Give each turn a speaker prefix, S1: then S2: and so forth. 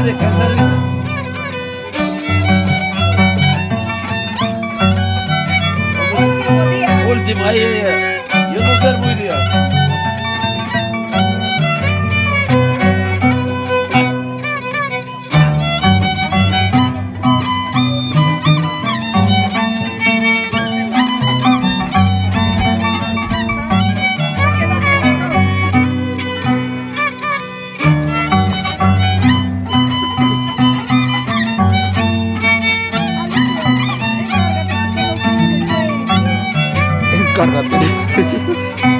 S1: descansar, dice.
S2: Último día.
S1: Último, ahí. Yo no duermo hoy día.
S2: Que bajemos.
S3: Encárgate.